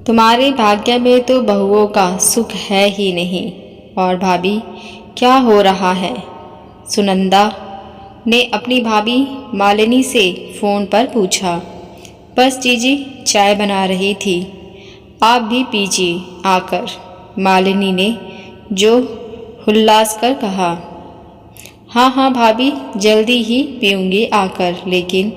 तुम्हारे भाग्य में तो बहुओं का सुख है ही नहीं। और भाभी, क्या हो रहा है? सुनंदा ने अपनी भाभी मालिनी से फ़ोन पर पूछा। बस जीजी, चाय बना रही थी, आप भी पीजिए आकर, मालिनी ने जो हुल्लास कर कहा। हाँ हाँ भाभी, जल्दी ही पीऊँगी आकर, लेकिन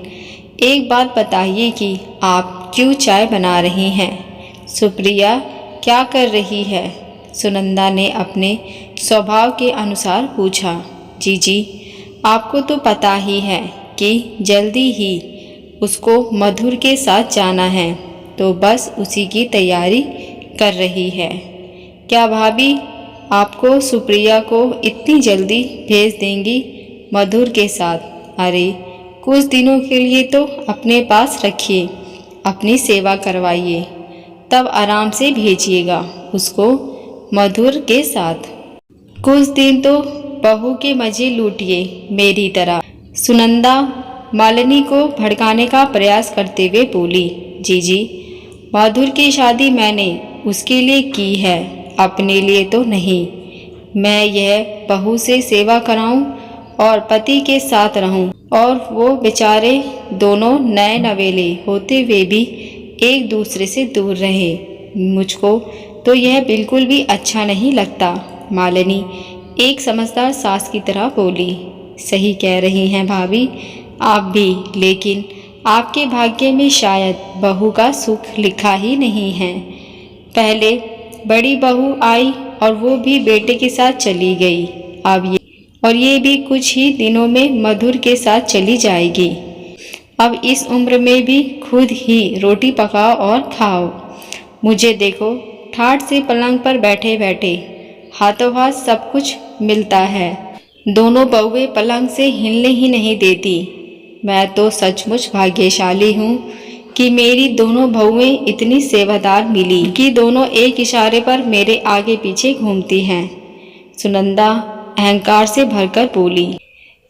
एक बात बताइए कि आप क्यों चाय बना रही हैं? सुप्रिया क्या कर रही है? सुनंदा ने अपने स्वभाव के अनुसार पूछा। जीजी, आपको तो पता ही है कि जल्दी ही उसको मधुर के साथ जाना है, तो बस उसी की तैयारी कर रही है। क्या भाभी आपको सुप्रिया को इतनी जल्दी भेज देंगी मधुर के साथ? अरे कुछ दिनों के लिए तो अपने पास रखिए, अपनी सेवा करवाइए, तब आराम से भेजिएगा उसको मधुर के साथ। कुछ दिन तो बहू के मज़े लूटिए मेरी तरह। सुनंदा मालिनी को भड़काने का प्रयास करते हुए बोली। जीजी, मधुर की शादी मैंने उसके लिए की है, अपने लिए तो नहीं। मैं यह बहू से सेवा कराऊं और पति के साथ रहूं, और वो बेचारे दोनों नए नवेले होते हुए भी एक दूसरे से दूर रहे। मुझको तो यह बिल्कुल भी अच्छा नहीं लगता। मालिनी एक समझदार सास की तरह बोली। सही कह रही हैं भाभी आप भी, लेकिन आपके भाग्य में शायद बहू का सुख लिखा ही नहीं है। पहले बड़ी बहू आई और वो भी बेटे के साथ चली गई, अब ये भी कुछ ही दिनों में मधुर के साथ चली जाएगी। अब इस उम्र में भी खुद ही रोटी पकाओ और खाओ। मुझे देखो, ठाठ से पलंग पर बैठे बैठे हाथों हाथ सब कुछ मिलता है, दोनों बहुएं पलंग से हिलने ही नहीं देती। मैं तो सचमुच भाग्यशाली हूँ कि मेरी दोनों बहुएं इतनी सेवादार मिली कि दोनों एक इशारे पर मेरे आगे पीछे घूमती हैं। सुनंदा अहंकार से भरकर बोली।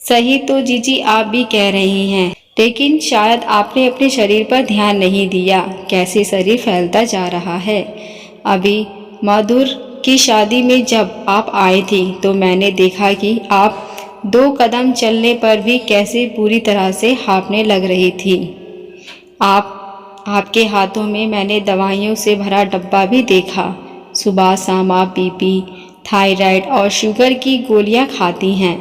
सही तो जीजी आप भी कह रही हैं, लेकिन शायद आपने अपने शरीर पर ध्यान नहीं दिया, कैसे शरीर फैलता जा रहा है। अभी मधुर की शादी में जब आप आए थे तो मैंने देखा कि आप 2 कदम चलने पर भी कैसे पूरी तरह से हाँफने लग रही थी। आपके हाथों में मैंने दवाइयों से भरा डब्बा भी देखा। सुबह शाम आप बीपी, थायराइड और शुगर की गोलियां खाती हैं।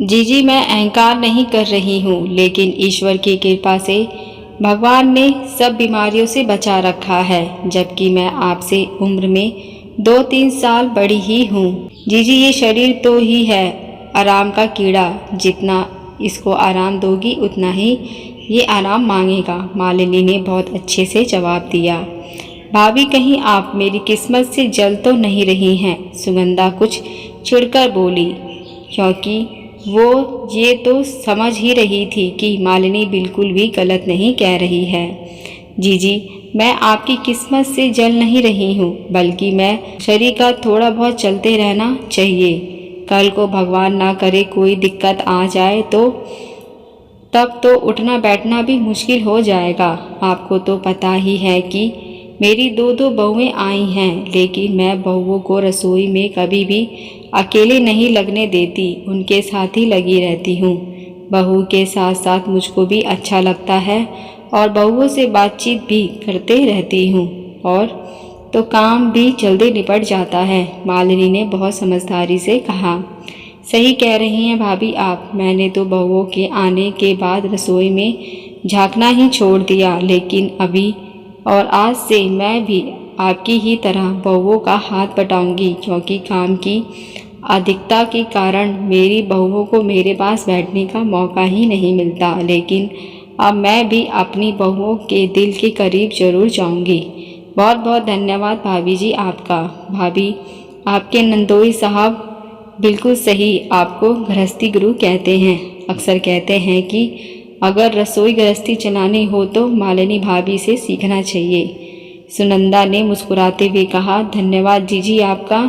जीजी, मैं अहंकार नहीं कर रही हूँ, लेकिन ईश्वर की कृपा से भगवान ने सब बीमारियों से बचा रखा है, जबकि मैं आपसे उम्र में 2-3 साल बड़ी ही हूँ। जीजी, ये शरीर तो ही है आराम का कीड़ा, जितना इसको आराम दोगी उतना ही ये आराम मांगेगा, मालिनी ने बहुत अच्छे से जवाब दिया। भाभी, कहीं आप मेरी किस्मत से जल तो नहीं रही हैं? सुगंधा कुछ चिढ़कर बोली, क्योंकि वो ये तो समझ ही रही थी कि मालिनी बिल्कुल भी गलत नहीं कह रही है। जीजी, मैं आपकी किस्मत से जल नहीं रही हूँ, बल्कि मैं शरीर का थोड़ा बहुत चलते रहना चाहिए। कल को भगवान ना करे कोई दिक्कत आ जाए तो तब तो उठना बैठना भी मुश्किल हो जाएगा। आपको तो पता ही है कि मेरी 2 बहुएं आई हैं, लेकिन मैं बहुओं को रसोई में कभी भी अकेले नहीं लगने देती, उनके साथ ही लगी रहती हूँ। बहू के साथ साथ मुझको भी अच्छा लगता है और बहुओं से बातचीत भी करते रहती हूँ, और तो काम भी जल्दी निपट जाता है, मालिनी ने बहुत समझदारी से कहा। सही कह रही हैं भाभी आप, मैंने तो बहुओं के आने के बाद रसोई में झांकना ही छोड़ दिया, लेकिन अभी और आज से मैं भी आपकी ही तरह बहुओं का हाथ बटाऊंगी, क्योंकि काम की अधिकता के कारण मेरी बहुओं को मेरे पास बैठने का मौका ही नहीं मिलता। लेकिन अब मैं भी अपनी बहुओं के दिल के करीब जरूर जाऊंगी। बहुत बहुत धन्यवाद भाभी जी आपका। भाभी, आपके नंदोई साहब बिल्कुल सही, आपको गृहस्थी गुरु कहते हैं। अक्सर कहते हैं कि अगर रसोई गृहस्थी चलानी हो तो मालिनी भाभी से सीखना चाहिए। सुनंदा ने मुस्कुराते हुए कहा, धन्यवाद जीजी आपका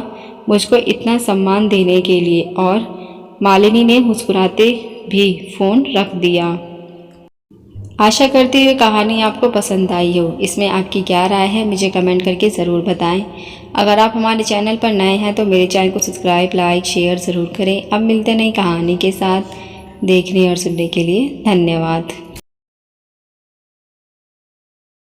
मुझको इतना सम्मान देने के लिए। और मालिनी ने मुस्कुराते भी फ़ोन रख दिया। आशा करती हूँ कहानी आपको पसंद आई हो। इसमें आपकी क्या राय है मुझे कमेंट करके ज़रूर बताएं। अगर आप हमारे चैनल पर नए हैं तो मेरे चैनल को सब्सक्राइब, लाइक, शेयर ज़रूर करें। अब मिलते नई कहानी के साथ। देखने और सुनने के लिए धन्यवाद।